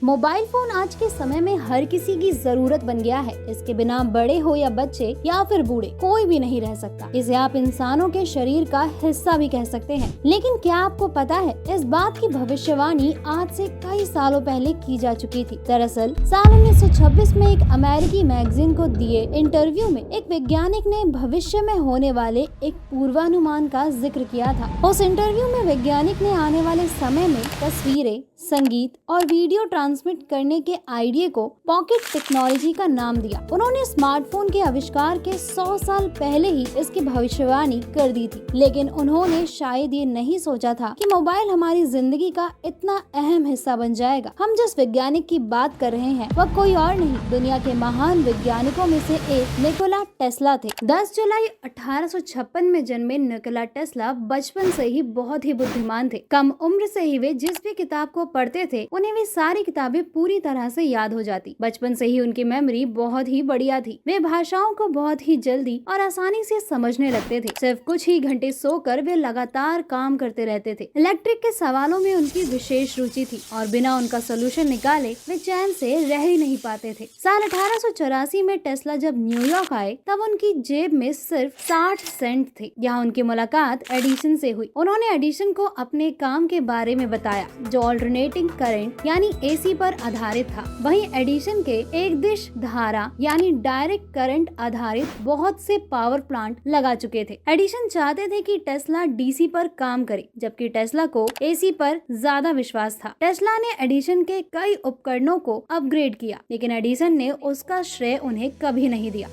Mobile phone आज के समय में हर किसी की जरूरत बन गया है। इसके बिना बड़े हो या बच्चे या फिर बूढ़े कोई भी नहीं रह सकता। इसे आप इंसानों के शरीर का हिस्सा भी कह सकते हैं। लेकिन क्या आपको पता है, इस बात की भविष्यवाणी आज से कई सालों पहले की जा चुकी थी। दरअसल साल 1926 में एक अमेरिकी मैगजीन को दिए इंटरव्यू में एक वैज्ञानिक ने भविष्य में होने वाले एक पूर्वानुमान का जिक्र किया था। उस इंटरव्यू में वैज्ञानिक ने आने वाले समय में तस्वीरें, संगीत और वीडियो ट्रांसमिट करने के आइडिया को पॉकेट टेक्नोलॉजी का नाम दिया। उन्होंने स्मार्टफोन के आविष्कार के 100 साल पहले ही इसकी भविष्यवाणी कर दी थी। लेकिन उन्होंने शायद ये नहीं सोचा था कि मोबाइल हमारी जिंदगी का इतना अहम हिस्सा बन जाएगा। हम जिस वैज्ञानिक की बात कर रहे हैं वह कोई और नहीं, दुनिया के महान वैज्ञानिकों में से एक निकोला टेस्ला थे। 10 जुलाई 1856 में जन्मे निकोला टेस्ला बचपन से ही बहुत ही बुद्धिमान थे। कम उम्र से ही वे जिस भी किताब को पढ़ते थे उन्हें वे सारी किताबें पूरी तरह से याद हो जाती। बचपन से ही उनकी मेमोरी बहुत ही बढ़िया थी। वे भाषाओं को बहुत ही जल्दी और आसानी से समझने लगते थे। सिर्फ कुछ ही घंटे सोकर वे लगातार काम करते रहते थे। इलेक्ट्रिक के सवालों में उनकी विशेष रुचि थी और बिना उनका सोल्यूशन निकाले वे चैन से रह ही नहीं पाते थे। साल 1884 में टेस्ला जब न्यूयॉर्क आए तब उनकी जेब में सिर्फ 60 सेंट थे। यहाँ उनकी मुलाकात एडिसन से हुई। उन्होंने एडिसन को अपने काम के बारे में बताया जो ऑल्टरनेटिंग करंट यानी एसी पर आधारित था। वहीं एडिसन के एक दिश धारा यानी डायरेक्ट करंट आधारित बहुत से पावर प्लांट लगा चुके थे। एडिसन चाहते थे कि टेस्ला डीसी पर काम करे, जबकि टेस्ला को एसी पर ज्यादा विश्वास था। टेस्ला ने एडिसन के कई उपकरणों को अपग्रेड किया, लेकिन एडिसन ने उसका श्रेय उन्हें कभी नहीं दिया।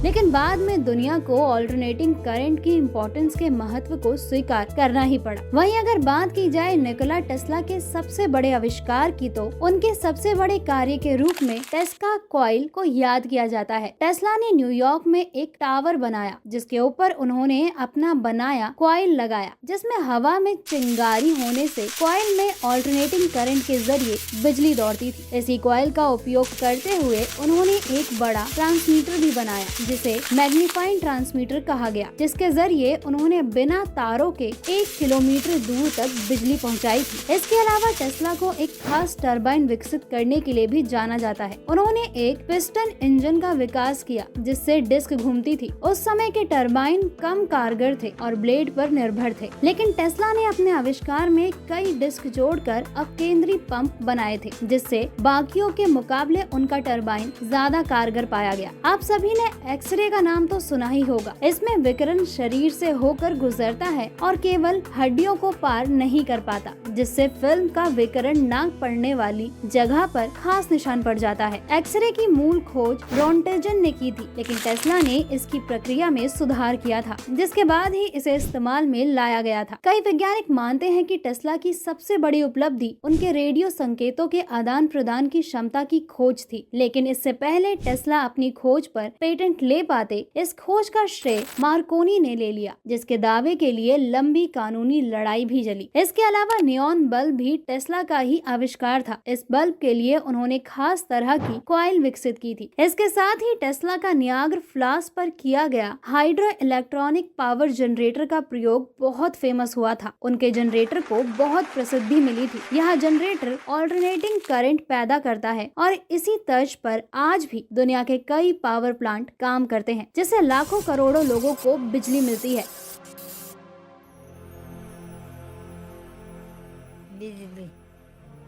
लेकिन बाद में दुनिया को ऑल्टरनेटिंग करंट की इम्पोर्टेंस के महत्व को स्वीकार करना ही पड़ा। वहीं अगर बात की जाए निकोला टेस्ला के सबसे बड़े आविष्कार की, तो उनके सबसे बड़े कार्य के रूप में टेस्ला कॉइल को याद किया जाता है। टेस्ला ने न्यूयॉर्क में एक टावर बनाया जिसके ऊपर उन्होंने अपना बनाया कॉइल लगाया, जिसमें हवा में चिंगारी होने से कॉइल में ऑल्टरनेटिंग करंट के जरिए बिजली दौड़ती थी। इसी कॉइल का उपयोग करते हुए उन्होंने एक बड़ा ट्रांसमीटर भी बनाया जिसे मैग्नीफाइंग ट्रांसमीटर कहा गया, जिसके जरिए उन्होंने बिना तारों के 1 किलोमीटर दूर तक बिजली पहुंचाई थी। इसके अलावा टेस्ला को एक खास टरबाइन विकसित करने के लिए भी जाना जाता है। उन्होंने एक पिस्टन इंजन का विकास किया जिससे डिस्क घूमती थी। उस समय के टरबाइन कम कारगर थे और ब्लेड पर निर्भर थे, लेकिन टेस्ला ने अपने आविष्कार में कई डिस्क जोड़कर अपकेंद्री पंप बनाए थे, जिससे बाकियों के मुकाबले उनका टरबाइन ज्यादा कारगर पाया गया। आप सभी ने एक्सरे का नाम तो सुना ही होगा। इसमें विकिरण शरीर से होकर गुजरता है और केवल हड्डियों को पार नहीं कर पाता, जिससे फिल्म का विकिरण न पड़ने वाली जगह पर खास निशान पड़ जाता है। एक्सरे की मूल खोज रोंटेजन ने की थी, लेकिन टेस्ला ने इसकी प्रक्रिया में सुधार किया था, जिसके बाद ही इसे इस्तेमाल में लाया गया था। कई वैज्ञानिक मानते हैं कि टेस्ला की सबसे बड़ी उपलब्धि उनके रेडियो संकेतों के आदान प्रदान की क्षमता की खोज थी, लेकिन इससे पहले टेस्ला अपनी खोज पर पेटेंट ले पाते, इस खोज का श्रेय मार्कोनी ने ले लिया, जिसके दावे के लिए लंबी कानूनी लड़ाई भी चली। इसके अलावा नियॉन बल्ब भी टेस्ला का ही आविष्कार था। इस बल्ब के लिए उन्होंने खास तरह की कॉइल विकसित की थी। इसके साथ ही टेस्ला का नियाग्रा फ्लॉस पर किया गया हाइड्रो इलेक्ट्रॉनिक पावर जनरेटर का प्रयोग बहुत फेमस हुआ था। उनके जनरेटर को बहुत प्रसिद्धि मिली थी। यह जनरेटर ऑल्टरनेटिंग करंट पैदा करता है और इसी तर्ज पर आज भी दुनिया के कई पावर प्लांट काम करते हैं, जिससे लाखों करोड़ों लोगों को बिजली मिलती है।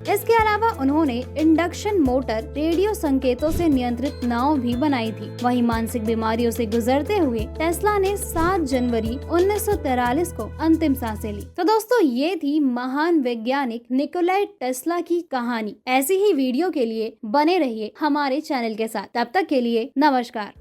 इसके अलावा उन्होंने इंडक्शन मोटर, रेडियो संकेतों से नियंत्रित नाव भी बनाई थी। वहीं मानसिक बीमारियों से गुजरते हुए टेस्ला ने 7 जनवरी 1943 को अंतिम सांसें ली। तो दोस्तों, ये थी महान वैज्ञानिक निकोला टेस्ला की कहानी। ऐसी ही वीडियो के लिए बने रहिए हमारे चैनल के साथ। तब तक के लिए नमस्कार।